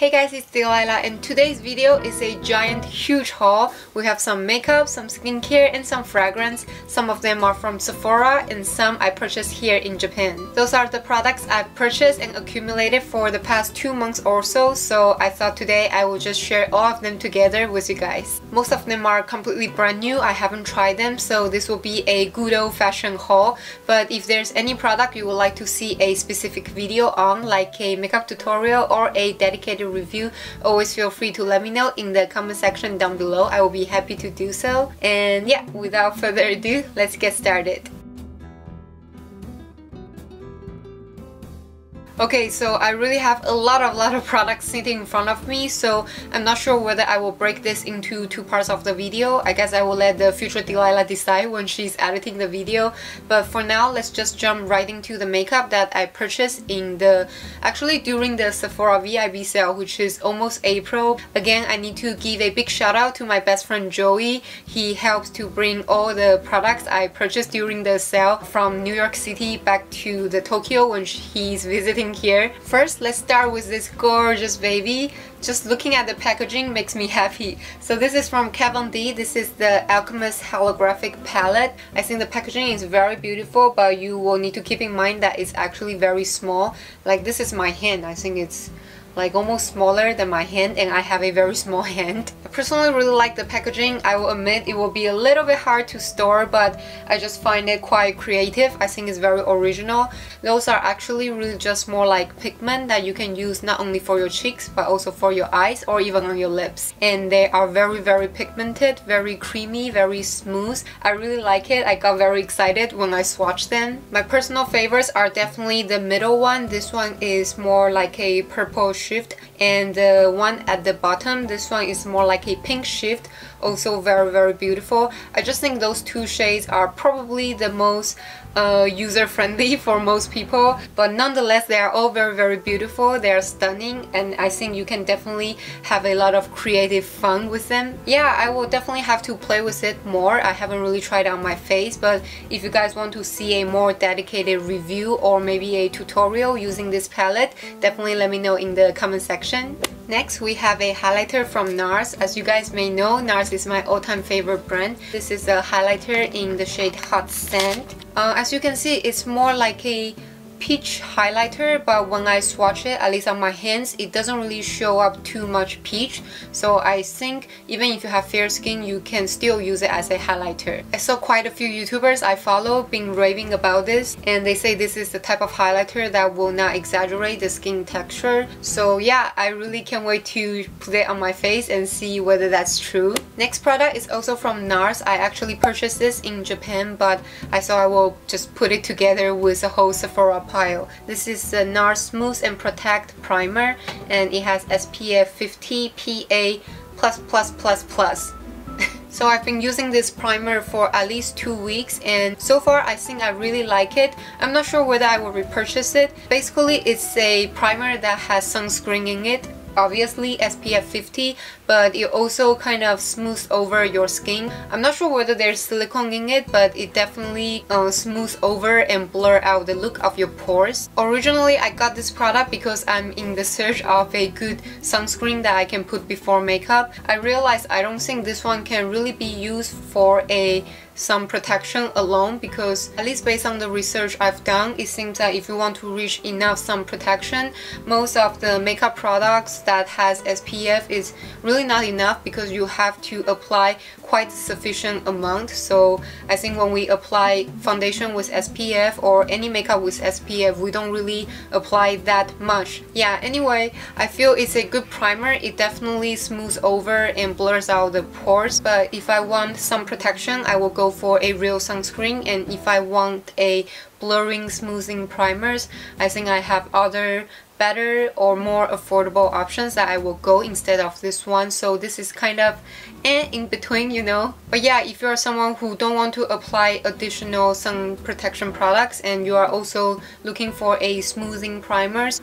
Hey guys, it's Delilah, and today's video is a giant huge haul. We have some makeup, some skincare, and some fragrance. Some of them are from Sephora and some I purchased here in Japan. Those are the products I've purchased and accumulated for the past 2 months or so I thought today I will just share all of them together with you guys. Most of them are completely brand new. I haven't tried them, so this will be a good old-fashioned haul. But if there's any product you would like to see a specific video on, like a makeup tutorial or a dedicated review, always feel free to let me know in the comment section down below. I will be happy to do so. And yeah, without further ado, let's get started. Okay, so I really have a lot of products sitting in front of me, so I'm not sure whether I will break this into 2 parts of the video. I guess I will let the future Delilah decide when she's editing the video. But for now, let's just jump right into the makeup that I purchased actually during the Sephora VIB sale, which is almost April. Again, I need to give a big shout out to my best friend Joey. He helps to bring all the products I purchased during the sale from New York City back to the Tokyo when he's visiting here. First, let's start with this gorgeous baby. Just looking at the packaging makes me happy. So this is from Kevyn. This is the Alchemist Holographic palette. I think the packaging is very beautiful, but you will need to keep in mind that it's actually very small. Like, this is my hand. I think it's like almost smaller than my hand, and I have a very small hand. I personally really like the packaging. I will admit it will be a little bit hard to store, but I just find it quite creative. I think it's very original. Those are actually really just more like pigment that you can use not only for your cheeks but also for your eyes or even on your lips. And they are very pigmented, very creamy, very smooth. I really like it. I got very excited when I swatched them. My personal favorites are definitely the middle one. This one is more like a purple shift, and the one at the bottom, this one is more like a pink shift, also very beautiful. I just think those 2 shades are probably the most user-friendly for most people, but nonetheless they are all very beautiful. They are stunning, and I think you can definitely have a lot of creative fun with them. Yeah, I will definitely have to play with it more. I haven't really tried it on my face, but if you guys want to see a more dedicated review or maybe a tutorial using this palette, definitely let me know in the comment section. Next, we have a highlighter from NARS. As you guys may know, NARS is my all-time favorite brand. This is a highlighter in the shade Hot Sand. As you can see, it's more like a peach highlighter, but when I swatch it, at least on my hands, it doesn't really show up too much peach. So I think even if you have fair skin, you can still use it as a highlighter. I saw quite a few YouTubers I follow being raving about this, and they say this is the type of highlighter that will not exaggerate the skin texture. So yeah, I really can't wait to put it on my face and see whether that's true. Next product is also from NARS. I actually purchased this in Japan, but I thought I will just put it together with a whole Sephora pile. This is the NARS Smooth and Protect Primer, and it has SPF 50 PA++++. So I've been using this primer for at least 2 weeks, and so far I think I really like it. I'm not sure whether I will repurchase it. Basically, it's a primer that has sunscreen in it. Obviously SPF 50, but it also kind of smooths over your skin. I'm not sure whether there's silicone in it, but it definitely smooths over and blur out the look of your pores. Originally, I got this product because I'm in the search of a good sunscreen that I can put before makeup. I realized I don't think this one can really be used for a sun protection alone, because at least based on the research I've done, it seems that if you want to reach enough sun protection, most of the makeup products that has SPF is really not enough, because you have to apply quite sufficient amount. So I think when we apply foundation with SPF or any makeup with SPF, we don't really apply that much. Yeah, anyway, I feel it's a good primer. It definitely smooths over and blurs out the pores, but if I want sun protection, I will go for a real sunscreen, and if I want a blurring smoothing primers, I think I have other better or more affordable options that I will go instead of this one. So this is kind of in between, you know. But yeah, if you're someone who don't want to apply additional sun protection products and you are also looking for a smoothing primers,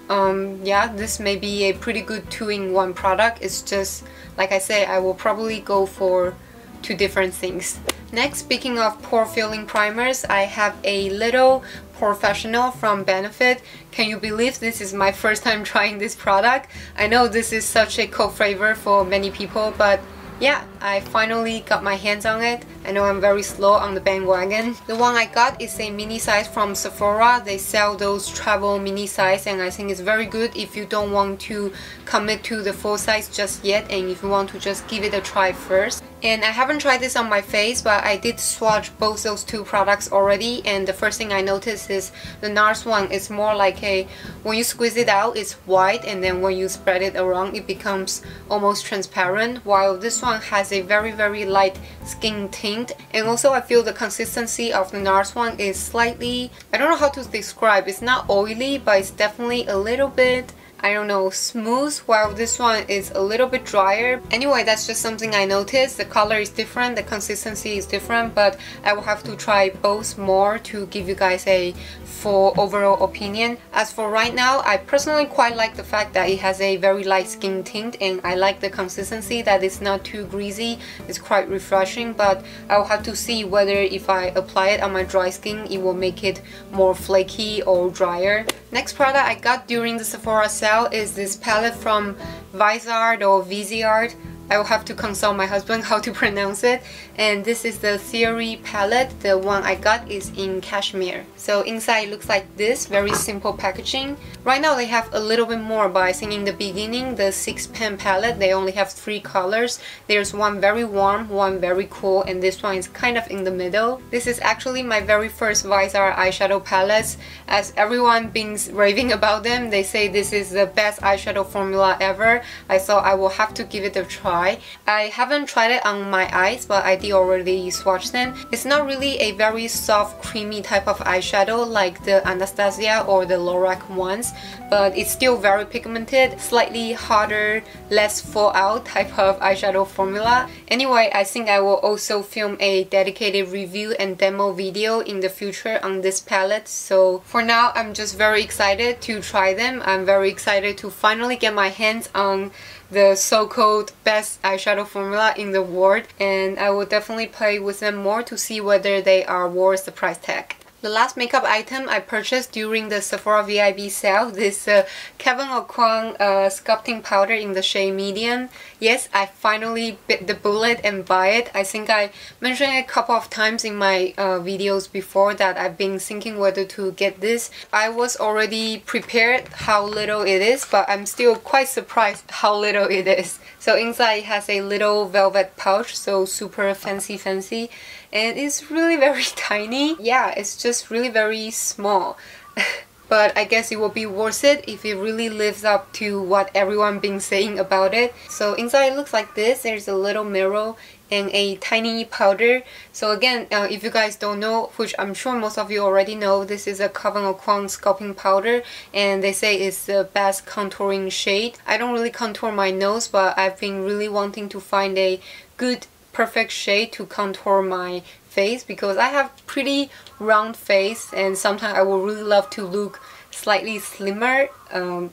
yeah, this may be a pretty good 2-in-1 product. It's just like I say, I will probably go for 2 different things. Next, speaking of pore filling primers, I have a little POREfessional from Benefit. Can you believe this is my first time trying this product? I know this is such a cult favorite for many people, but yeah, I finally got my hands on it. I know I'm very slow on the bandwagon. The one I got is a mini size from Sephora. They sell those travel mini size and I think it's very good if you don't want to commit to the full size just yet and if you want to just give it a try first. And I haven't tried this on my face, but I did swatch both those two products already, and the first thing I noticed is the NARS one is more like a, when you squeeze it out it's white, and then when you spread it around it becomes almost transparent, while this one has a very light skin tint. And also I feel the consistency of the NARS one is slightly, I don't know how to describe, it's not oily but it's definitely a little bit, I don't know, smooth, while this one is a little bit drier. Anyway, that's just something I noticed. The color is different, the consistency is different, but I will have to try both more to give you guys a full overall opinion. As for right now, I personally quite like the fact that it has a very light skin tint, and I like the consistency that it's not too greasy. It's quite refreshing, but I will have to see whether if I apply it on my dry skin it will make it more flaky or drier. Next product I got during the Sephora sale is this palette from Viseart or Viseart. I will have to consult my husband how to pronounce it. And this is the Theory palette. The one I got is in Cashmere. So inside it looks like this, very simple packaging. Right now they have a little bit more, but I think in the beginning, the 6-pan palette, they only have 3 colors. There's one very warm, one very cool, and this one is kind of in the middle. This is actually my very first Viseart eyeshadow palettes. As everyone been raving about them, they say this is the best eyeshadow formula ever. I thought I will have to give it a try. I haven't tried it on my eyes, but I did already swatch them. It's not really a very soft, creamy type of eyeshadow like the Anastasia or the Lorac ones, but it's still very pigmented, slightly harder, less fallout type of eyeshadow formula. Anyway, I think I will also film a dedicated review and demo video in the future on this palette. So for now, I'm just very excited to try them. I'm very excited to finally get my hands on the so-called best eyeshadow formula in the world, and I will definitely play with them more to see whether they are worth the price tag. The last makeup item I purchased during the Sephora VIB sale, this Kevyn Aucoin sculpting powder in the shade medium. Yes, I finally bit the bullet and buy it. I think I mentioned it a couple of times in my videos before that I've been thinking whether to get this. I was already prepared how little it is, but I'm still quite surprised how little it is. So inside it has a little velvet pouch, so super fancy, and it's really very tiny. Yeah, it's just really very small. But I guess it will be worth it if it really lives up to what everyone been saying about it. So inside it looks like this. There's a little mirror and a tiny powder. So again, if you guys don't know, which I'm sure most of you already know, this is a Kevyn Aucoin sculpting powder, and they say it's the best contouring shade. I don't really contour my nose, but I've been really wanting to find a good perfect shade to contour my face because I have pretty round face, and sometimes I would really love to look slightly slimmer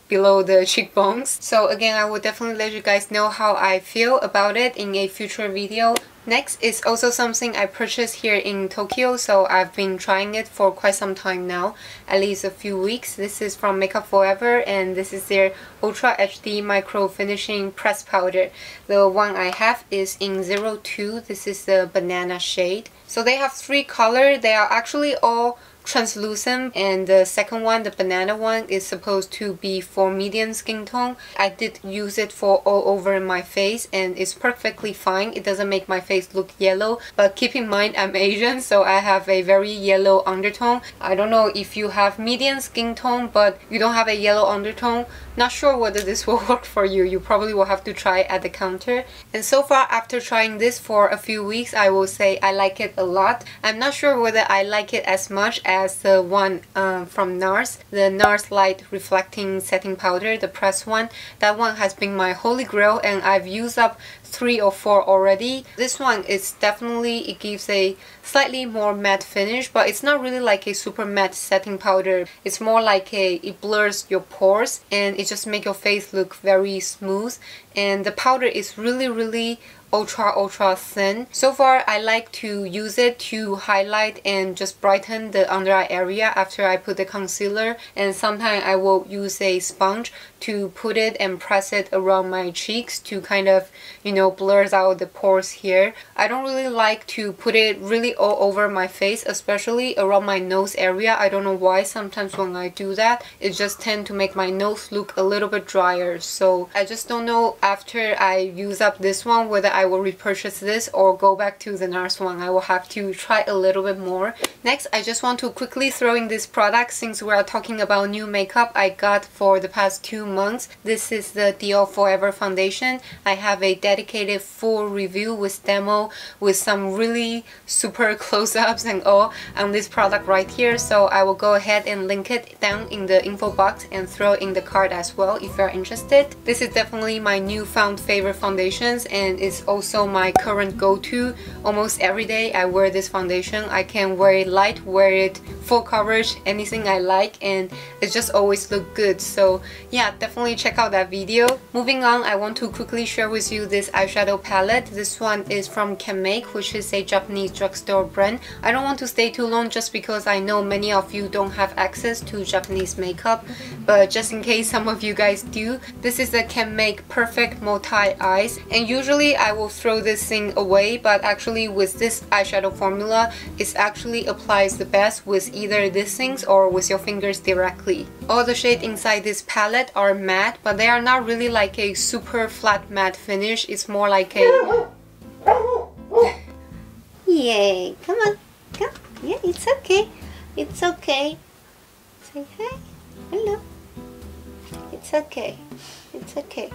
below the cheekbones. So again, I will definitely let you guys know how I feel about it in a future video. Next is also something I purchased here in Tokyo, so I've been trying it for quite some time now, at least a few weeks. This is from Makeup Forever, and this is their Ultra HD Microfinishing Press Powder. The one I have is in 02. This is the banana shade. So they have 3 colors. They are actually all translucent, and the second one, the banana one, is supposed to be for medium skin tone. I did use it for all over my face and it's perfectly fine. It doesn't make my face look yellow, but keep in mind I'm Asian, so I have a very yellow undertone. I don't know if you have medium skin tone but you don't have a yellow undertone. Not sure whether this will work for you. You probably will have to try it at the counter. And so far, after trying this for a few weeks, I will say I like it a lot. I'm not sure whether I like it as much as the one from NARS, the NARS Light Reflecting Setting Powder, the pressed one. That one has been my holy grail, and I've used up 3 or 4 already. This one is definitely, it gives a slightly more matte finish, but it's not really like a super matte setting powder. It's more like it blurs your pores and it just makes your face look very smooth. And the powder is really ultra thin. So far I like to use it to highlight and just brighten the under eye area after I put the concealer, and sometimes I will use a sponge to put it and press it around my cheeks to kind of, you know, blurs out the pores here. I don't really like to put it really all over my face, especially around my nose area. I don't know why. Sometimes when I do that, it just tends to make my nose look a little bit drier. So I just don't know after I use up this one whether I will repurchase this or go back to the NARS one. I will have to try a little bit more. Next, I just want to quickly throw in this product since we are talking about new makeup I got for the past 2 months. This is the Dior Forever foundation. I have a dedicated full review with demo with some really super close-ups and all on this product right here, so I will go ahead and link it down in the info box and throw in the card as well if you're interested. This is definitely my newfound favorite foundations, and it's also my current go-to. Almost every day I wear this foundation. I can wear it light, wear it full coverage, anything I like, and it just always look good. So yeah, definitely check out that video. Moving on, I want to quickly share with you this eyeshadow palette. This one is from Canmake, which is a Japanese drugstore brand. I don't want to stay too long just because I know many of you don't have access to Japanese makeup, but just in case some of you guys do, this is the Canmake Perfect Multi Eyes, and usually I will throw this thing away, but actually with this eyeshadow formula, it actually applies the best with either these things or with your fingers directly. All the shades inside this palette are matte, but they are not really like a super flat matte finish. It's more like a... Yay! Come on, come. Yeah, it's okay. It's okay. Say hi. Hello. It's okay. It's okay.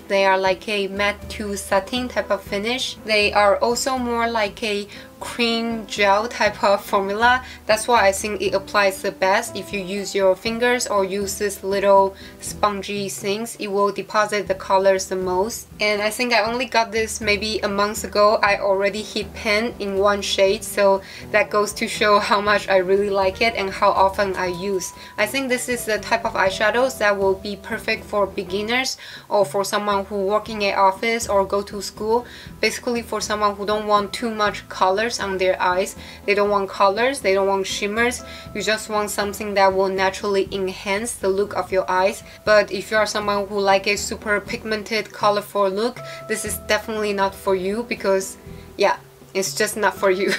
They are like a matte to satin type of finish. They are also more like a cream gel type of formula. That's why I think it applies the best. If you use your fingers or use this little spongy things, it will deposit the colors the most. And I think I only got this maybe a month ago. I already hit pan in one shade, so that goes to show how much I really like it and how often I use. I think this is the type of eyeshadows that will be perfect for beginners or for someone who work in an office or go to school. Basically for someone who don't want too much colors on their eyes. They don't want colors, they don't want shimmers. You just want something that will naturally enhance the look of your eyes. But if you are someone who like a super pigmented, colorful look, this is definitely not for you, because yeah, it's just not for you.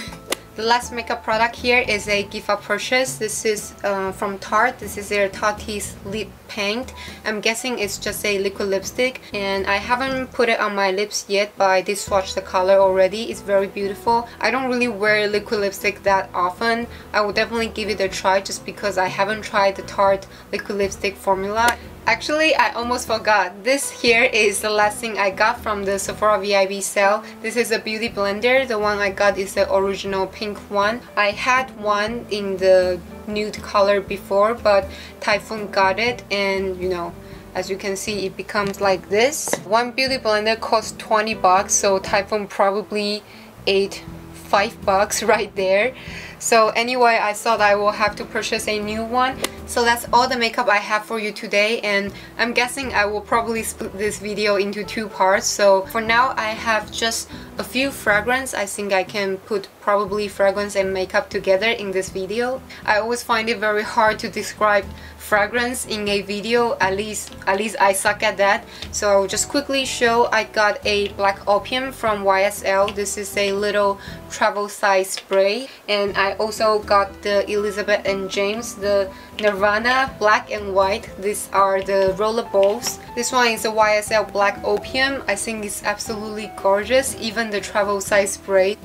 The last makeup product here is a gift of purchase. This is from Tarte. This is their Tarteist lip paint. I'm guessing it's just a liquid lipstick, and I haven't put it on my lips yet, but I did swatch the color already. It's very beautiful. I don't really wear liquid lipstick that often. I will definitely give it a try just because I haven't tried the Tarte liquid lipstick formula. Actually, I almost forgot. This here is the last thing I got from the Sephora VIB sale. This is a Beautyblender. The one I got is the original pink one. I had one in the nude color before, but Typhoon got it, and you know, as you can see, it becomes like this. One Beautyblender costs 20 bucks, so Typhoon probably ate $5 right there. So anyway, I thought I will have to purchase a new one. So that's all the makeup I have for you today, and I'm guessing I will probably split this video into 2 parts. So for now, I have just a few fragrance. I think I can put probably fragrance and makeup together in this video. I always find it very hard to describe fragrance in a video. At least I suck at that. So I will just quickly show. I got a black opium from YSL. This is a little travel size spray, and I also got the Elizabeth and James, the Nirvana black and white. These are the rollerballs. This one is a YSL black opium. I think it's absolutely gorgeous, even the travel size spray.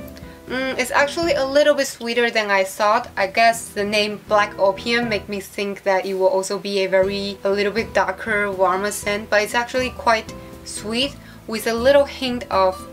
It's actually a little bit sweeter than I thought. I guess the name Black Opium made me think that it will also be a little bit darker, warmer scent, but it's actually quite sweet with a little hint of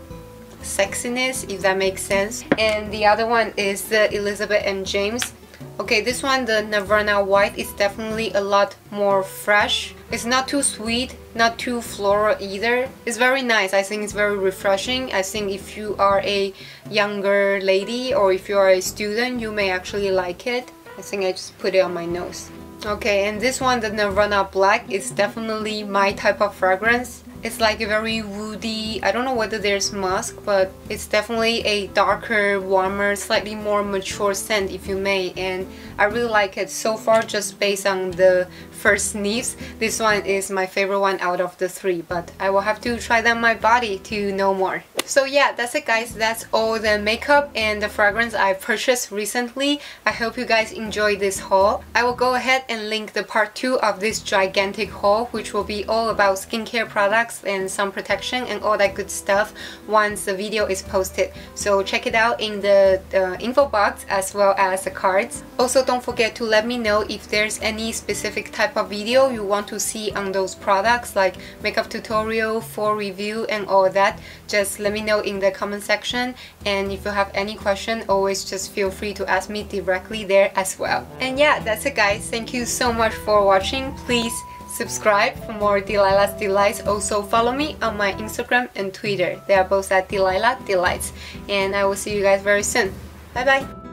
sexiness, if that makes sense. And the other one is the Elizabeth and James. Okay, this one, the Nirvana white, is definitely a lot more fresh. It's not too sweet, not too floral either. It's very nice. I think it's very refreshing. I think if you are a younger lady or if you are a student, you may actually like it. I think I just put it on my nose. Okay, and this one, the Nirvana black, is definitely my type of fragrance. It's like a very woody, I don't know whether there's musk, but it's definitely a darker, warmer, slightly more mature scent if you may, and I really like it so far just based on the first sniffs. This one is my favorite one out of the three, but I will have to try them on my body to know more. So yeah, that's it guys. That's all the makeup and the fragrance I purchased recently. I hope you guys enjoyed this haul. I will go ahead and link the part 2 of this gigantic haul, which will be all about skincare products and sun protection and all that good stuff once the video is posted. So check it out in the info box as well as the cards. Also, don't forget to let me know if there's any specific type of video you want to see on those products, like makeup tutorial, full review and all that. Just let me know in the comment section, and if you have any question, always just feel free to ask me directly there as well. And yeah, that's it guys. Thank you so much for watching. Please subscribe for more Delilah's Delights. Also follow me on my Instagram and Twitter. They are both at Delilah Delights. And I will see you guys very soon. Bye bye!